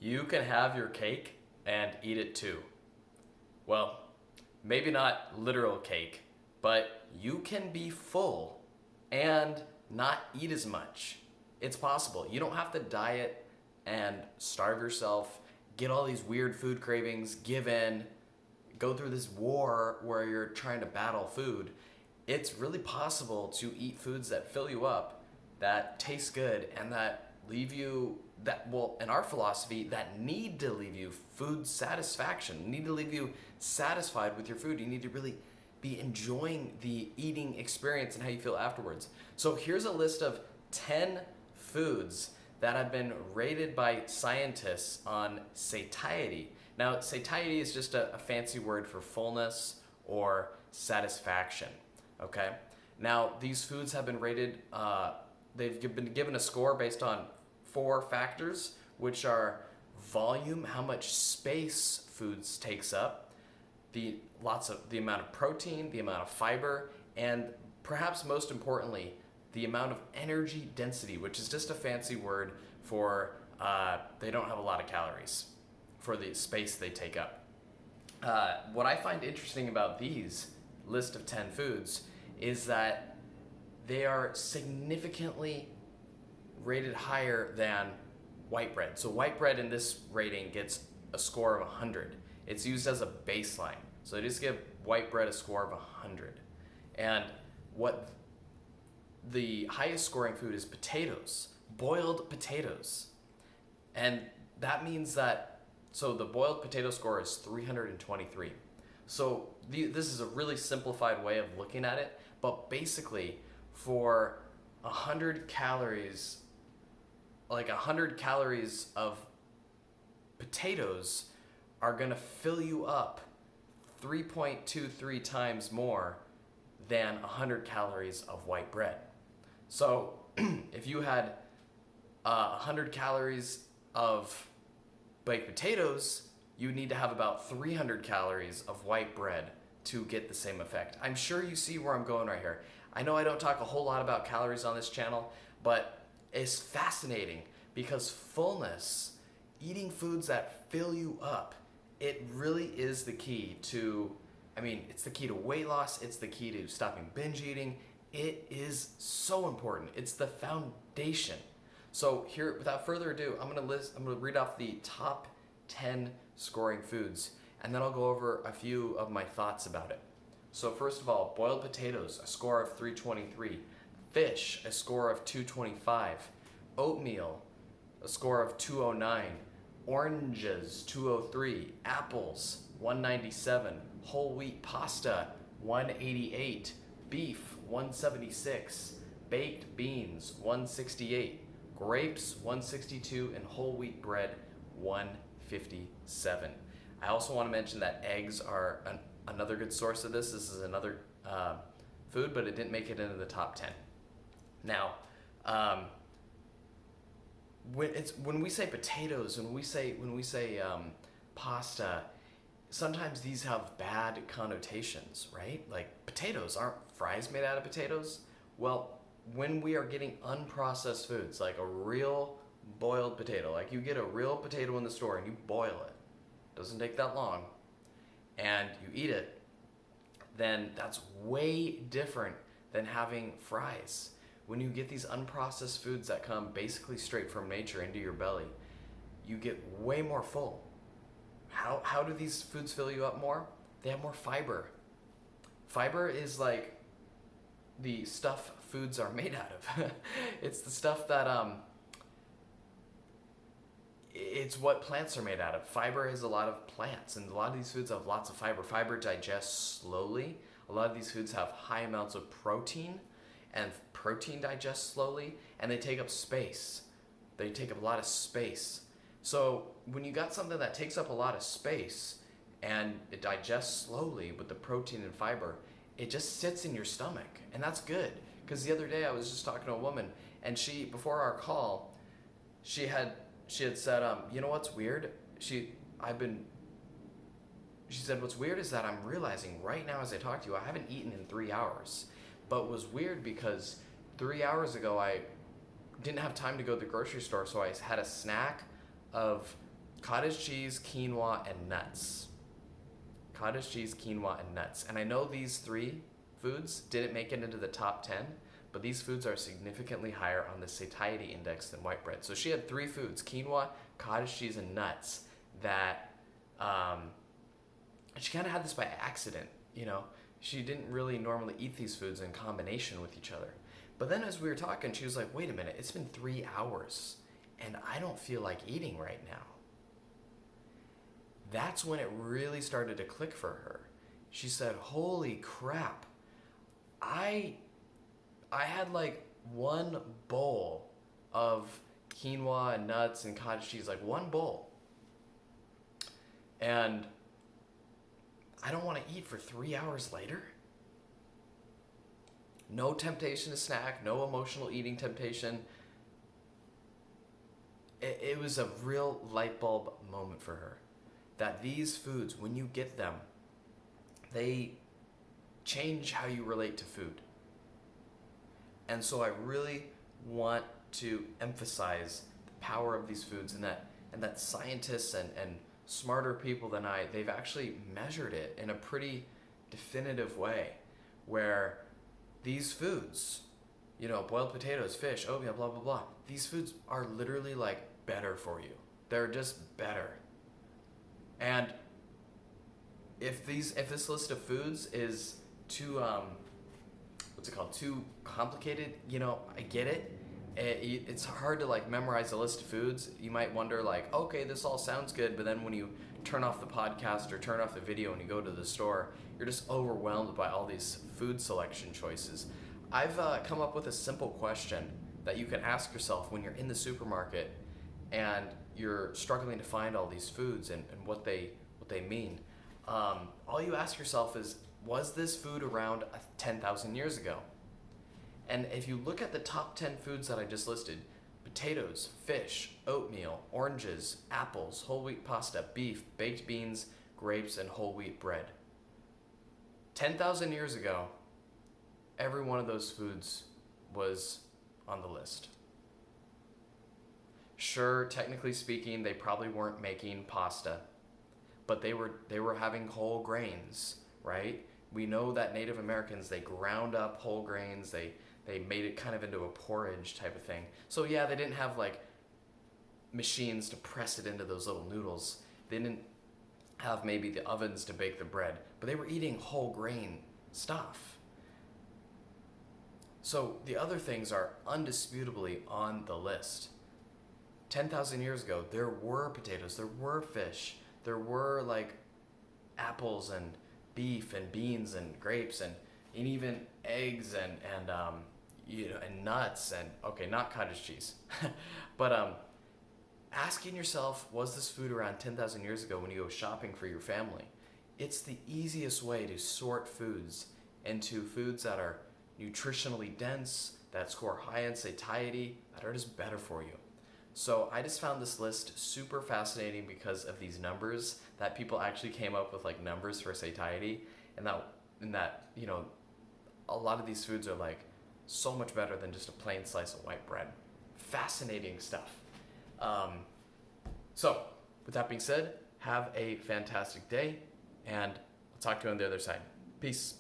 You can have your cake and eat it too. Well, maybe not literal cake, but you can be full and not eat as much. It's possible. You don't have to diet and starve yourself, get all these weird food cravings, give in, go through this war where you're trying to battle food. It's really possible to eat foods that fill you up, that taste good, and that leave you in our philosophy, that need to leave you food satisfaction, need to leave you satisfied with your food. You need to really be enjoying the eating experience and how you feel afterwards. So here's a list of 10 foods that have been rated by scientists on satiety. Now, satiety is just a fancy word for fullness or satisfaction, okay? Now, these foods have been rated, they've been given a score based on 4 factors, which are volume, how much space foods takes up, the amount of protein, the amount of fiber, and perhaps most importantly, the amount of energy density, which is just a fancy word for they don't have a lot of calories for the space they take up. What I find interesting about these list of 10 foods is that they are significantly rated higher than white bread. So white bread in this rating gets a score of 100. It's used as a baseline. So they just give white bread a score of 100. And what the highest scoring food is potatoes, boiled potatoes. And that means that, so the boiled potato score is 323. So this is a really simplified way of looking at it, but basically for 100 calories, like 100 calories of potatoes are gonna fill you up 3.23 times more than 100 calories of white bread. So if you had 100 calories of baked potatoes, you need to have about 300 calories of white bread to get the same effect. I'm sure you see where I'm going right here. I know I don't talk a whole lot about calories on this channel, but it's fascinating because fullness, eating foods that fill you up, it really is the key to, it's the key to weight loss, it's the key to stopping binge eating. It is so important. It's the foundation. So here, without further ado, I'm gonna read off the top 10 scoring foods, and then I'll go over a few of my thoughts about it. So first of all, boiled potatoes, a score of 323. Fish, a score of 225. Oatmeal, a score of 209. Oranges, 203. Apples, 197. Whole wheat pasta, 188. Beef, 176. Baked beans, 168. Grapes, 162. And whole wheat bread, 157. I also want to mention that eggs are another good source of this. This is another food, but it didn't make it into the top 10. Now, when we say potatoes, when we say pasta, sometimes these have bad connotations, right? Like potatoes, aren't fries made out of potatoes? Well, when we are getting unprocessed foods, like a real boiled potato, like you get a real potato in the store and you boil it, doesn't take that long, and you eat it, then that's way different than having fries. When you get these unprocessed foods that come basically straight from nature into your belly, you get way more full. How do these foods fill you up more? They have more fiber. Fiber is like the stuff foods are made out of. It's the stuff that it's what plants are made out of. Fiber is a lot of plants, and a lot of these foods have lots of fiber. Fiber digests slowly. A lot of these foods have high amounts of protein, and protein digests slowly, and they take up space. They take up a lot of space. So when you got something that takes up a lot of space and it digests slowly with the protein and fiber, it just sits in your stomach, and that's good. Because the other day I was just talking to a woman, and she, before our call, she had said, you know what's weird? She said, what's weird is that I'm realizing right now as I talk to you, I haven't eaten in 3 hours. But it was weird because 3 hours ago I didn't have time to go to the grocery store, so I had a snack of cottage cheese, quinoa, and nuts. Cottage cheese, quinoa, and nuts. And I know these three foods didn't make it into the top 10, but these foods are significantly higher on the satiety index than white bread. So she had three foods, quinoa, cottage cheese, and nuts, that she kind of had this by accident, you know. She didn't really normally eat these foods in combination with each other. But then as we were talking, she was like, wait a minute, it's been 3 hours and I don't feel like eating right now. That's when it really started to click for her. She said, holy crap, I had like one bowl of quinoa and nuts and cottage cheese, like one bowl. And I don't want to eat for 3 hours later. No temptation to snack, no emotional eating temptation. It was a real light bulb moment for her. That these foods, when you get them, they change how you relate to food. And so I really want to emphasize the power of these foods, and that scientists and smarter people than I, they've actually measured it in a pretty definitive way, where these foods, you know, boiled potatoes, fish, oatmeal, blah, blah, blah, these foods are literally like better for you. They're just better. And if this list of foods is too, too complicated, you know, I get it. It's hard to like memorize a list of foods. You might wonder like, okay, this all sounds good, but then when you turn off the podcast or turn off the video and you go to the store, you're just overwhelmed by all these food selection choices. I've come up with a simple question that you can ask yourself when you're in the supermarket and you're struggling to find all these foods and what they mean. All you ask yourself is, was this food around 10,000 years ago? And if you look at the top 10 foods that I just listed, potatoes, fish, oatmeal, oranges, apples, whole wheat pasta, beef, baked beans, grapes, and whole wheat bread. 10,000 years ago, every one of those foods was on the list. Sure, technically speaking, they probably weren't making pasta, but they were having whole grains, right? We know that Native Americans, they ground up whole grains, they made it kind of into a porridge type of thing. So yeah, they didn't have like machines to press it into those little noodles. They didn't have maybe the ovens to bake the bread, but they were eating whole grain stuff. So the other things are undisputably on the list. 10,000 years ago, there were potatoes, there were fish, there were like apples and beef and beans and grapes and even eggs and nuts and, okay, not cottage cheese. But asking yourself, was this food around 10,000 years ago when you go shopping for your family? It's the easiest way to sort foods into foods that are nutritionally dense, that score high in satiety, that are just better for you. So I just found this list super fascinating because of these numbers, that people actually came up with like numbers for satiety, and that you know, a lot of these foods are like so much better than just a plain slice of white bread. Fascinating stuff. So with that being said, have a fantastic day, and I'll talk to you on the other side. Peace.